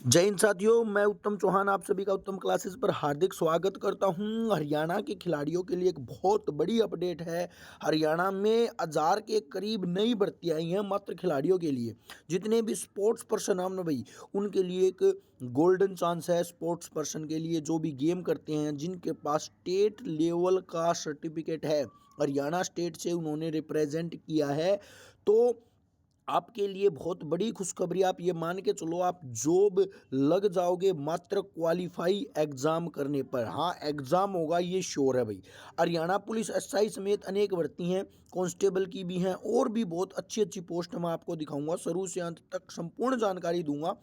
जय हिंद साथियों, मैं उत्तम चौहान आप सभी का उत्तम क्लासेस पर हार्दिक स्वागत करता हूं। हरियाणा के खिलाड़ियों के लिए एक बहुत बड़ी अपडेट है। हरियाणा में 1000 के करीब नई भर्ती आई हैं मात्र खिलाड़ियों के लिए। जितने भी स्पोर्ट्स पर्सन हम ना भाई, उनके लिए एक गोल्डन चांस है। स्पोर्ट्स पर्सन के लिए जो भी गेम करते हैं, जिनके पास स्टेट लेवल का सर्टिफिकेट है, हरियाणा स्टेट से उन्होंने रिप्रेजेंट किया है, तो आपके लिए बहुत बड़ी खुशखबरी। आप ये मान के चलो, आप जॉब लग जाओगे मात्र क्वालिफाई एग्जाम करने पर। हाँ, एग्जाम होगा, ये श्योर है भाई। हरियाणा पुलिस एसआई समेत अनेक भर्ती हैं, कांस्टेबल की भी हैं, और भी बहुत अच्छी अच्छी पोस्ट मैं आपको दिखाऊंगा। शुरू से अंत तक संपूर्ण जानकारी दूंगा,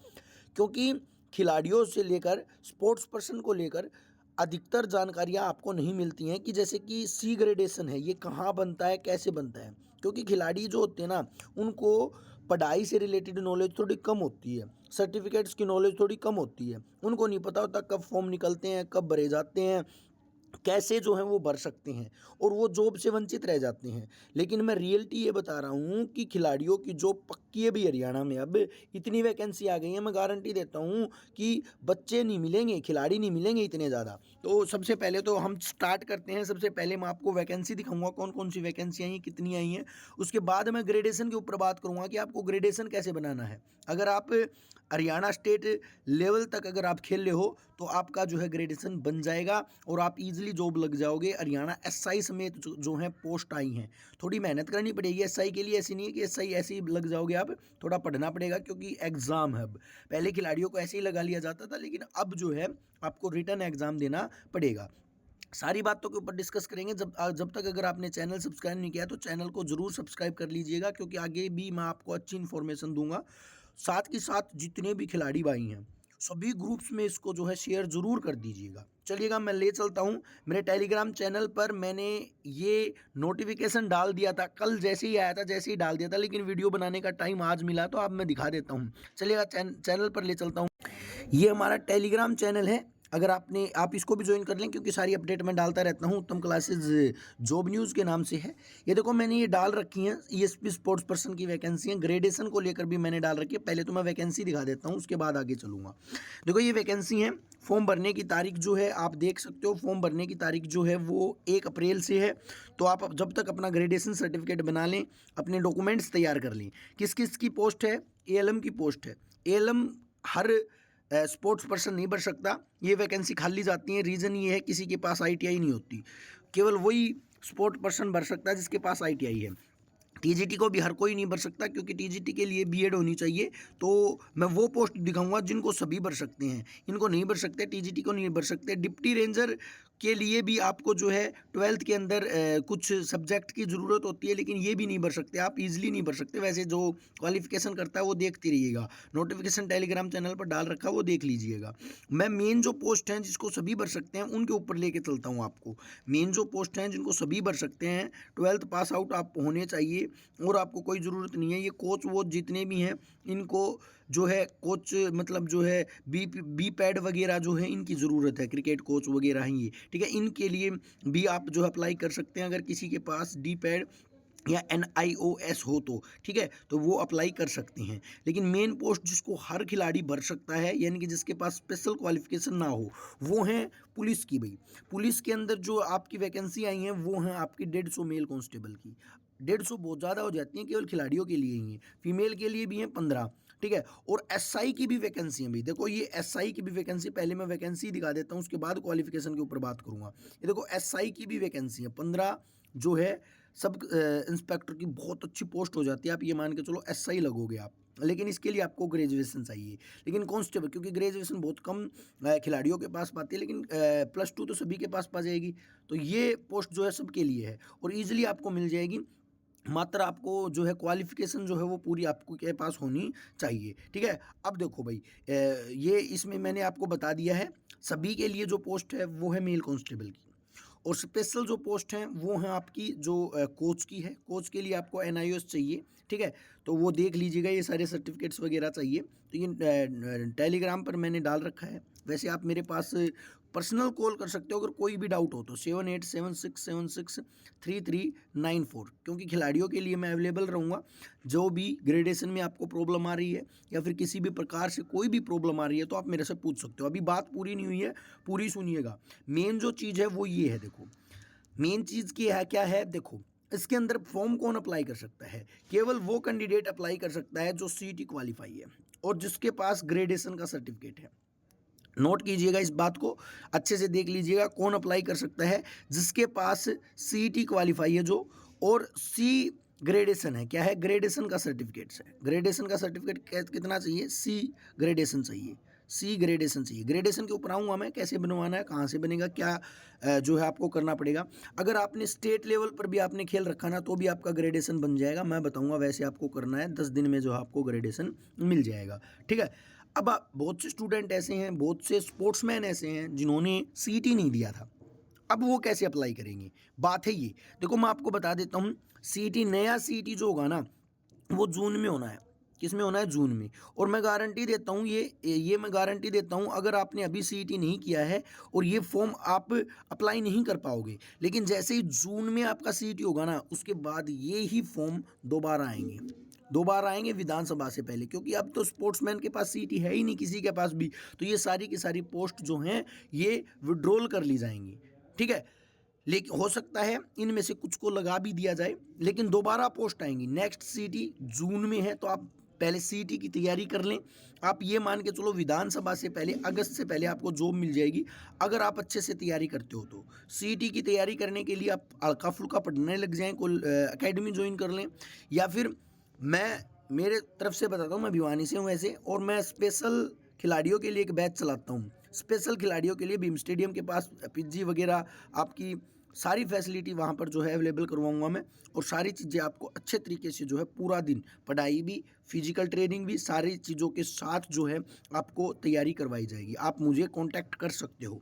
क्योंकि खिलाड़ियों से लेकर स्पोर्ट्स पर्सन को लेकर अधिकतर जानकारियां आपको नहीं मिलती हैं। कि जैसे कि सी ग्रेडेशन है, ये कहाँ बनता है, कैसे बनता है। क्योंकि खिलाड़ी जो होते हैं ना, उनको पढ़ाई से रिलेटेड नॉलेज थोड़ी कम होती है, सर्टिफिकेट्स की नॉलेज थोड़ी कम होती है। उनको नहीं पता होता कब फॉर्म निकलते हैं, कब भरे जाते हैं, कैसे जो है वो भर सकते हैं, और वो जॉब से वंचित रह जाते हैं। लेकिन मैं रियलिटी ये बता रहा हूँ कि खिलाड़ियों की जॉब पक्की है भी। हरियाणा में अब इतनी वैकेंसी आ गई है, मैं गारंटी देता हूँ कि बच्चे नहीं मिलेंगे, खिलाड़ी नहीं मिलेंगे इतने ज़्यादा। तो सबसे पहले तो हम स्टार्ट करते हैं। सबसे पहले मैं आपको वैकेंसी दिखाऊंगा, कौन कौन सी वैकेंसी आई हैं, कितनी आई हैं। उसके बाद मैं ग्रेडेशन के ऊपर बात करूँगा कि आपको ग्रेडेशन कैसे बनाना है। अगर आप हरियाणा स्टेट लेवल तक अगर आप खेल रहे हो, तो आपका जो है ग्रेडेशन बन जाएगा और आप इजीली जॉब लग जाओगे। हरियाणा एसआई समेत जो है पोस्ट आई हैं। थोड़ी मेहनत करनी पड़ेगी एसआई के लिए, ऐसी नहीं है कि एसआई ऐसे ही लग जाओगे आप। थोड़ा पढ़ना पड़ेगा, क्योंकि एग्जाम है अब। पहले खिलाड़ियों को ऐसे ही लगा लिया जाता था, लेकिन अब जो है आपको रिटर्न एग्जाम देना पड़ेगा। सारी बातों के ऊपर डिस्कस करेंगे। जब तक अगर आपने चैनल सब्सक्राइब नहीं किया तो चैनल को जरूर सब्सक्राइब कर लीजिएगा, क्योंकि आगे भी मैं आपको अच्छी इन्फॉर्मेशन दूंगा। साथ के साथ जितने भी खिलाड़ी भाई हैं, सभी ग्रुप्स में इसको जो है शेयर जरूर कर दीजिएगा। चलिएगा, मैं ले चलता हूँ। मेरे टेलीग्राम चैनल पर मैंने ये नोटिफिकेशन डाल दिया था, कल जैसे ही आया था, जैसे ही डाल दिया था, लेकिन वीडियो बनाने का टाइम आज मिला, तो अब मैं दिखा देता हूँ। चलिएगा, चैनल पर ले चलता हूँ। ये हमारा टेलीग्राम चैनल है। अगर आप इसको भी ज्वाइन कर लें, क्योंकि सारी अपडेट मैं डालता रहता हूँ। उत्तम क्लासेस जॉब न्यूज़ के नाम से है। ये देखो, मैंने ये डाल रखी हैं ईएसपी स्पोर्ट्स पर्सन की वैकेंसी है। ग्रेडेशन को लेकर भी मैंने डाल रखी है। पहले तो मैं वैकेंसी दिखा देता हूँ, उसके बाद आगे चलूँगा। देखो, ये वैकेंसी है। फॉर्म भरने की तारीख जो है आप देख सकते हो। फॉर्म भरने की तारीख जो है वो 1 अप्रैल से है। तो आप जब तक अपना ग्रेडेशन सर्टिफिकेट बना लें, अपने डॉक्यूमेंट्स तैयार कर लें। किस किस की पोस्ट है? एएलएम की पोस्ट है। एएलएम हर स्पोर्ट्स पर्सन नहीं भर सकता। ये वैकेंसी खाली जाती है। रीज़न ये है, किसी के पास आईटीआई नहीं होती। केवल वही स्पोर्ट पर्सन भर सकता है जिसके पास आईटीआई है। टीजीटी को भी हर कोई नहीं भर सकता, क्योंकि टीजीटी के लिए बीएड होनी चाहिए। तो मैं वो पोस्ट दिखाऊंगा जिनको सभी भर सकते हैं। इनको नहीं भर सकते, टीजीटी को नहीं भर सकते। डिप्टी रेंजर के लिए भी आपको जो है 12th के अंदर कुछ सब्जेक्ट की ज़रूरत होती है, लेकिन ये भी नहीं भर सकते आप, इजीली नहीं भर सकते। वैसे जो क्वालिफिकेशन करता है वो देखते रहिएगा, नोटिफिकेशन टेलीग्राम चैनल पर डाल रखा है, वो देख लीजिएगा। मैं मेन जो पोस्ट हैं जिसको सभी भर सकते हैं, उनके ऊपर लेके चलता हूँ आपको। मेन जो पोस्ट हैं जिनको सभी भर सकते हैं, 12th पास आउट आप होने चाहिए, और आपको कोई ज़रूरत नहीं है। ये कोच वो जितने भी हैं, इनको जो है कोच मतलब जो है बी पैड वगैरह जो है, इनकी ज़रूरत है। क्रिकेट कोच वगैरह हैं ये, ठीक है। इनके लिए भी आप जो है अप्लाई कर सकते हैं, अगर किसी के पास डी पैड या NIOS हो तो, ठीक है, तो वो अप्लाई कर सकते हैं। लेकिन मेन पोस्ट जिसको हर खिलाड़ी भर सकता है, यानी कि जिसके पास स्पेशल क्वालिफिकेशन ना हो, वो है पुलिस की भाई। पुलिस के अंदर जो आपकी वैकेंसी आई हैं, वो हैं आपकी 150 मेल कांस्टेबल की। 150 बहुत ज़्यादा हो जाती हैं, केवल खिलाड़ियों के लिए ही है। फीमेल के लिए भी हैं 15, ठीक है। और एसआई की भी वैकेंसी है भाई। देखो, ये एसआई की भी वैकेंसी, पहले मैं वैकेंसी दिखा देता हूँ, उसके बाद क्वालिफिकेशन के ऊपर बात करूँगा। ये देखो, एसआई की भी वैकेंसी है 15, जो है सब इंस्पेक्टर की बहुत अच्छी पोस्ट हो जाती है। आप ये मान के चलो एसआई लगोगे आप, लेकिन इसके लिए आपको ग्रेजुएशन चाहिए। लेकिन कांस्टेबल, क्योंकि ग्रेजुएशन बहुत कम खिलाड़ियों के पास पाती है, लेकिन +2 तो सभी के पास पा जाएगी। तो ये पोस्ट जो है सबके लिए है, और ईजिली आपको मिल जाएगी। मात्र आपको जो है क्वालिफिकेशन जो है वो पूरी आपको के पास होनी चाहिए, ठीक है। अब देखो भाई, ये इसमें मैंने आपको बता दिया है। सभी के लिए जो पोस्ट है वो है मेल कांस्टेबल की, और स्पेशल जो पोस्ट हैं वो हैं आपकी जो कोच की है। कोच के लिए आपको NIOS चाहिए, ठीक है, तो वो देख लीजिएगा, ये सारे सर्टिफिकेट्स वगैरह चाहिए। तो ये टेलीग्राम पर मैंने डाल रखा है। वैसे आप मेरे पास पर्सनल कॉल कर सकते हो अगर कोई भी डाउट हो तो 7876763394, क्योंकि खिलाड़ियों के लिए मैं अवेलेबल रहूँगा। जो भी ग्रेडेशन में आपको प्रॉब्लम आ रही है या फिर किसी भी प्रकार से कोई भी प्रॉब्लम आ रही है तो आप मेरे से पूछ सकते हो। अभी बात पूरी नहीं हुई है, पूरी सुनिएगा। मेन जो चीज़ है वो ये है, देखो मेन चीज़ की है क्या है, देखो इसके अंदर फॉर्म कौन अप्लाई कर सकता है? केवल वो कैंडिडेट अप्लाई कर सकता है जो सीईटी क्वालिफाई है और जिसके पास ग्रेडेशन का सर्टिफिकेट है। नोट कीजिएगा, इस बात को अच्छे से देख लीजिएगा। कौन अप्लाई कर सकता है? जिसके पास सीईटी क्वालिफाई है जो, और सी ग्रेडेशन है। क्या है? ग्रेडेशन का सर्टिफिकेट है। ग्रेडेशन का सर्टिफिकेट कितना चाहिए? सी ग्रेडेशन चाहिए। सी ग्रेडेशन चाहिए। ग्रेडेशन के ऊपर आऊँगा मैं, कैसे बनवाना है, कहाँ से बनेगा, क्या जो है आपको करना पड़ेगा। अगर आपने स्टेट लेवल पर भी आपने खेल रखा ना तो भी आपका ग्रेडेशन बन जाएगा। मैं बताऊँगा, वैसे आपको करना है 10 दिन में जो है आपको ग्रेडेशन मिल जाएगा। ठीक है। अब बहुत से स्टूडेंट ऐसे हैं, बहुत से स्पोर्ट्समैन ऐसे हैं जिन्होंने सीईटी नहीं दिया था। अब वो कैसे अप्लाई करेंगे? बात है ये, देखो मैं आपको बता देता हूँ, सीईटी नया सीईटी जो होगा ना वो जून में होना है। किस में होना है? जून में। और मैं गारंटी देता हूँ, ये मैं गारंटी देता हूँ, अगर आपने अभी सीईटी नहीं किया है और ये फॉर्म आप अप्लाई नहीं कर पाओगे, लेकिन जैसे ही जून में आपका सीईटी होगा ना उसके बाद ये ही फॉर्म दोबारा आएंगे। दोबारा आएंगे विधानसभा से पहले, क्योंकि अब तो स्पोर्ट्समैन के पास सीईटी है ही नहीं किसी के पास भी, तो ये सारी की सारी पोस्ट जो हैं ये विड्रॉल कर ली जाएंगी। ठीक है, लेकिन हो सकता है इनमें से कुछ को लगा भी दिया जाए, लेकिन दोबारा पोस्ट आएंगी। नेक्स्ट सीईटी जून में है, तो आप पहले सीईटी की तैयारी कर लें। आप ये मान के चलो विधानसभा से पहले, अगस्त से पहले आपको जॉब मिल जाएगी अगर आप अच्छे से तैयारी करते हो तो। सीईटी की तैयारी करने के लिए आप हल्का फुल्का पढ़ने लग जाएं, कोई अकेडमी ज्वाइन कर लें, या फिर मैं मेरे तरफ से बताता हूँ, मैं भिवानी से हूँ वैसे, और मैं स्पेशल खिलाड़ियों के लिए एक बैच चलाता हूँ। स्पेशल खिलाड़ियों के लिए भीम स्टेडियम के पास पिज्जी वगैरह आपकी सारी फैसिलिटी वहाँ पर जो है अवेलेबल करवाऊंगा मैं, और सारी चीज़ें आपको अच्छे तरीके से जो है पूरा दिन पढ़ाई भी, फिजिकल ट्रेनिंग भी, सारी चीज़ों के साथ जो है आपको तैयारी करवाई जाएगी। आप मुझे कांटेक्ट कर सकते हो।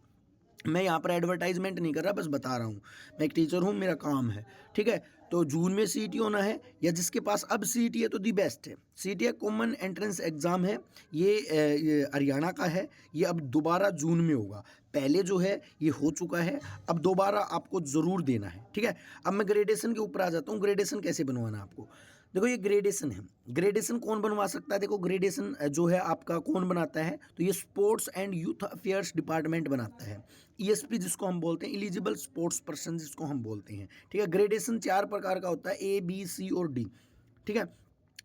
मैं यहाँ पर एडवर्टाइजमेंट नहीं कर रहा, बस बता रहा हूँ। मैं एक टीचर हूँ, मेरा काम है। ठीक है, तो जून में सीईटी होना है, या जिसके पास अब सीईटी है तो दी बेस्ट है। सीईटी कॉमन एंट्रेंस एग्ज़ाम है, ये हरियाणा का है। ये अब दोबारा जून में होगा। पहले जो है ये हो चुका है, अब दोबारा आपको ज़रूर देना है। ठीक है, अब मैं ग्रेडेशन के ऊपर आ जाता हूँ। ग्रेडेशन कैसे बनवाना है आपको? देखो ये ग्रेडेशन है। ग्रेडेशन कौन बनवा सकता है? देखो ग्रेडेशन जो है आपका कौन बनाता है, तो ये sports and youth affairs department बनाता है। ईएसपी जिसको हम बोलते हैं, एलिजिबल स्पोर्ट्स पर्सन जिसको हम बोलते हैं। ठीक है, ग्रेडेशन 4 प्रकार का होता है, ए बी सी और डी। ठीक है,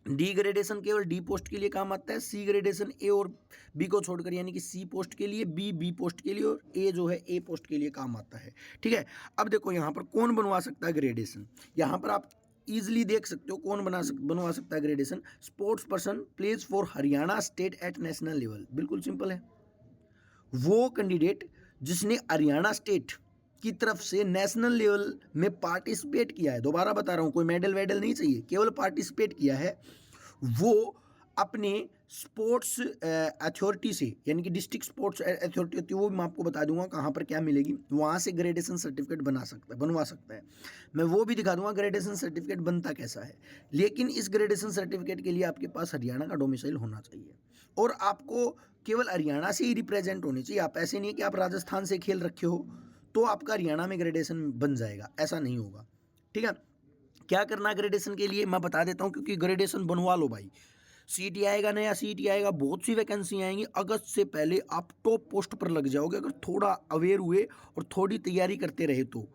डी ग्रेडेशन केवल डी पोस्ट के लिए काम आता है। सी ग्रेडेशन ए और बी को छोड़कर, यानी कि सी पोस्ट के लिए, बी पोस्ट के लिए, और ए जो है ए पोस्ट के लिए काम आता है। ठीक है, अब देखो यहाँ पर कौन बनवा सकता है ग्रेडेशन। यहाँ पर आप इजीली देख सकते हो कौन बनवा सकता है gradation. Sports person plays for Haryana state at national level. बिल्कुल सिंपल है, वो कैंडिडेट जिसने हरियाणा स्टेट की तरफ से नेशनल लेवल में पार्टिसिपेट किया है। दोबारा बता रहा हूँ, कोई मेडल वेडल नहीं चाहिए, केवल पार्टिसिपेट किया है, वो अपने स्पोर्ट्स अथॉरिटी से, यानी कि डिस्ट्रिक्ट स्पोर्ट्स अथॉरिटी होती है, वो मैं आपको बता दूंगा कहाँ पर क्या मिलेगी, वहाँ से ग्रेडेशन सर्टिफिकेट बनवा सकता है। मैं वो भी दिखा दूंगा ग्रेडेशन सर्टिफिकेट बनता कैसा है। लेकिन इस ग्रेडेशन सर्टिफिकेट के लिए आपके पास हरियाणा का डोमिसाइल होना चाहिए, और आपको केवल हरियाणा से ही रिप्रेजेंट होनी चाहिए। आप ऐसे नहीं कि आप राजस्थान से खेल रखे हो तो आपका हरियाणा में ग्रेडेशन बन जाएगा, ऐसा नहीं होगा। ठीक है, क्या करना ग्रेडेशन के लिए मैं बता देता हूँ, क्योंकि ग्रेडेशन बनवा लो भाई। सीईटी आएगा, नया सीईटी आएगा, बहुत सी वैकेंसी आएंगी। अगस्त से पहले आप टॉप पोस्ट पर लग जाओगे अगर थोड़ा अवेयर हुए और थोड़ी तैयारी करते रहे तो।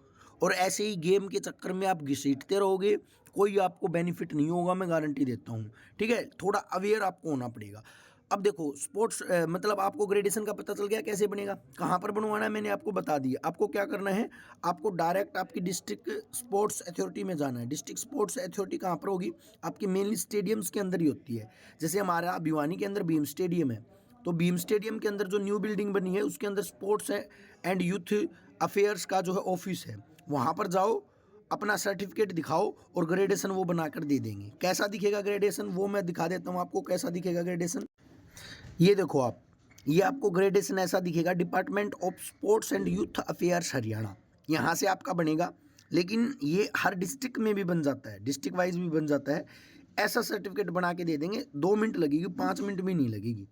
और ऐसे ही गेम के चक्कर में आप घसीटते रहोगे, कोई आपको बेनिफिट नहीं होगा, मैं गारंटी देता हूँ। ठीक है, थोड़ा अवेयर आपको होना पड़ेगा। अब देखो स्पोर्ट्स मतलब आपको ग्रेडेशन का पता चल गया कैसे बनेगा, कहाँ पर बनवाना है, मैंने आपको बता दिया। आपको क्या करना है, आपको डायरेक्ट आपकी डिस्ट्रिक्ट स्पोर्ट्स अथॉरिटी में जाना है। डिस्ट्रिक्ट स्पोर्ट्स अथॉरिटी कहाँ पर होगी? आपकी मेनली स्टेडियम्स के अंदर ही होती है। जैसे हमारा भिवानी के अंदर भीम स्टेडियम है, तो भीम स्टेडियम के अंदर जो न्यू बिल्डिंग बनी है उसके अंदर स्पोर्ट्स एंड यूथ अफेयर्स का जो है ऑफिस है। वहाँ पर जाओ, अपना सर्टिफिकेट दिखाओ और ग्रेडेशन वो बनाकर दे देंगे। कैसा दिखेगा ग्रेडेशन, वो मैं दिखा देता हूँ आपको कैसा दिखेगा ग्रेडेशन। ये देखो आप, ये आपको ग्रेडेशन ऐसा दिखेगा, department of sports and youth affairs Haryana, यहाँ से आपका बनेगा। लेकिन ये हर डिस्ट्रिक्ट में भी बन जाता है, डिस्ट्रिक्ट वाइज भी बन जाता है। ऐसा सर्टिफिकेट बना के दे देंगे। 2 मिनट लगेगी, 5 मिनट भी नहीं लगेगी,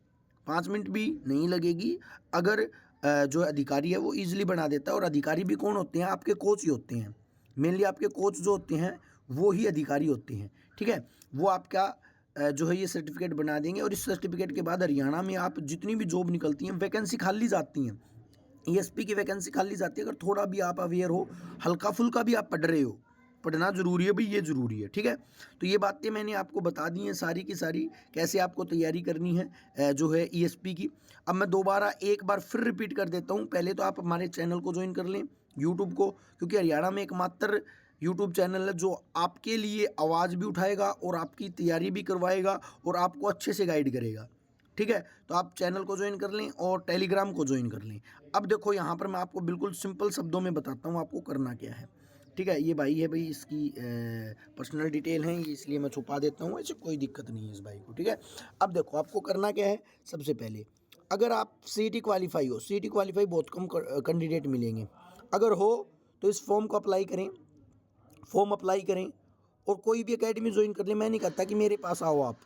5 मिनट भी नहीं लगेगी। अगर जो अधिकारी है वो ईजिली बना देता है। और अधिकारी भी कौन होते हैं? आपके कोच ही होते हैं। मेनली आपके कोच जो होते हैं वो ही अधिकारी होते हैं, ठीक है। वो आपका जो है ये सर्टिफिकेट बना देंगे। और इस सर्टिफिकेट के बाद हरियाणा में आप जितनी भी जॉब निकलती हैं, वैकेंसी खाली जाती हैं, ईएसपी की वैकेंसी खाली जाती है। अगर थोड़ा भी आप अवेयर हो, हल्का फुल्का भी आप पढ़ रहे हो, पढ़ना ज़रूरी है भाई, ये ज़रूरी है, ठीक है। तो ये बातें मैंने आपको बता दी हैं सारी की सारी, कैसे आपको तैयारी करनी है जो है ईएसपी की। अब मैं दोबारा एक बार फिर रिपीट कर देता हूँ। पहले तो आप हमारे चैनल को ज्वाइन कर लें, यूट्यूब को, क्योंकि हरियाणा में एकमात्र यूट्यूब चैनल है जो आपके लिए आवाज़ भी उठाएगा और आपकी तैयारी भी करवाएगा और आपको अच्छे से गाइड करेगा, ठीक है। तो आप चैनल को ज्वाइन कर लें और टेलीग्राम को ज्वाइन कर लें। अब देखो यहाँ पर मैं आपको बिल्कुल सिंपल शब्दों में बताता हूँ आपको करना क्या है, ठीक है। ये भाई है भाई, इसकी पर्सनल डिटेल है, इसलिए मैं छुपा देता हूँ, ऐसे कोई दिक्कत नहीं है इस भाई को, ठीक है। अब देखो आपको करना क्या है। सबसे पहले अगर आप सीईटी क्वालिफाई हो, सीईटी क्वालिफाई बहुत कम कैंडिडेट मिलेंगे। अगर हो तो इस फॉर्म को अप्लाई करें, फॉर्म अप्लाई करें और कोई भी एकेडमी ज्वाइन कर लें। मैं नहीं कहता कि मेरे पास आओ आप,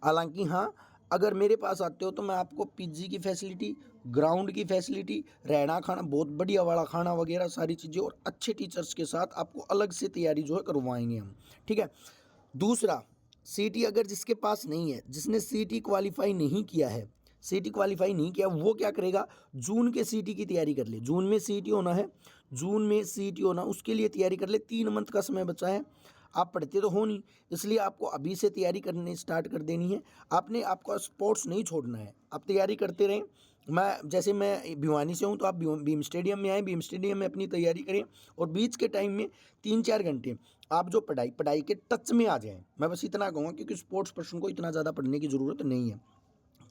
हालांकि हाँ, अगर मेरे पास आते हो तो मैं आपको पीजी की फैसिलिटी, ग्राउंड की फैसिलिटी, रहना खाना बहुत बढ़िया वाला खाना वगैरह सारी चीज़ें और अच्छे टीचर्स के साथ आपको अलग से तैयारी जो है करवाएंगे हम, ठीक है। दूसरा, सीटी अगर जिसके पास नहीं है, जिसने सीटी क्वालिफाई नहीं किया है, सीटी क्वालिफाई नहीं किया, वो क्या करेगा? जून के सीटी की तैयारी कर ले। जून में सीटी होना है, जून में सीटी होना, उसके लिए तैयारी कर ले। 3 मंथ का समय बचा है। आप पढ़ते तो हो नहीं, इसलिए आपको अभी से तैयारी करनी स्टार्ट कर देनी है। आपने आपका स्पोर्ट्स नहीं छोड़ना है, आप तैयारी करते रहें। मैं भिवानी से हूँ, तो आप बीम स्टेडियम में आएँ, बीम स्टेडियम में अपनी तैयारी करें और बीच के टाइम में 3-4 घंटे आप जो पढ़ाई के टच में आ जाएँ। मैं बस इतना कहूँगा, क्योंकि स्पोर्ट्स पर्सन को इतना ज़्यादा पढ़ने की ज़रूरत नहीं है।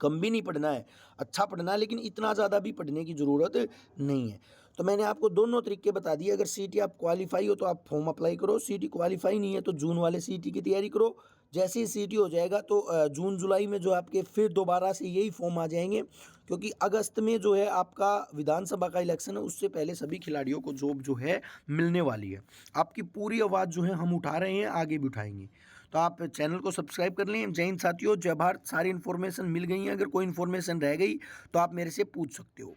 कम भी नहीं पढ़ना है, अच्छा पढ़ना है, लेकिन इतना ज़्यादा भी पढ़ने की ज़रूरत नहीं है। तो मैंने आपको दोनों तरीके बता दिए। अगर सीईटी आप क्वालीफाई हो तो आप फॉर्म अप्लाई करो, सीईटी क्वालीफाई नहीं है तो जून वाले सीईटी की तैयारी करो। जैसे ही सीईटी हो जाएगा तो जून जुलाई में जो आपके फिर दोबारा से यही फॉर्म आ जाएंगे, क्योंकि अगस्त में जो है आपका विधानसभा का इलेक्शन है, उससे पहले सभी खिलाड़ियों को जॉब जो है मिलने वाली है। आपकी पूरी आवाज़ जो है हम उठा रहे हैं, आगे भी उठाएंगे। तो आप चैनल को सब्सक्राइब कर लें। जय हिंद साथियों, जय भारत। सारी इन्फॉर्मेशन मिल गई है, अगर कोई इन्फॉर्मेशन रह गई तो आप मेरे से पूछ सकते हो।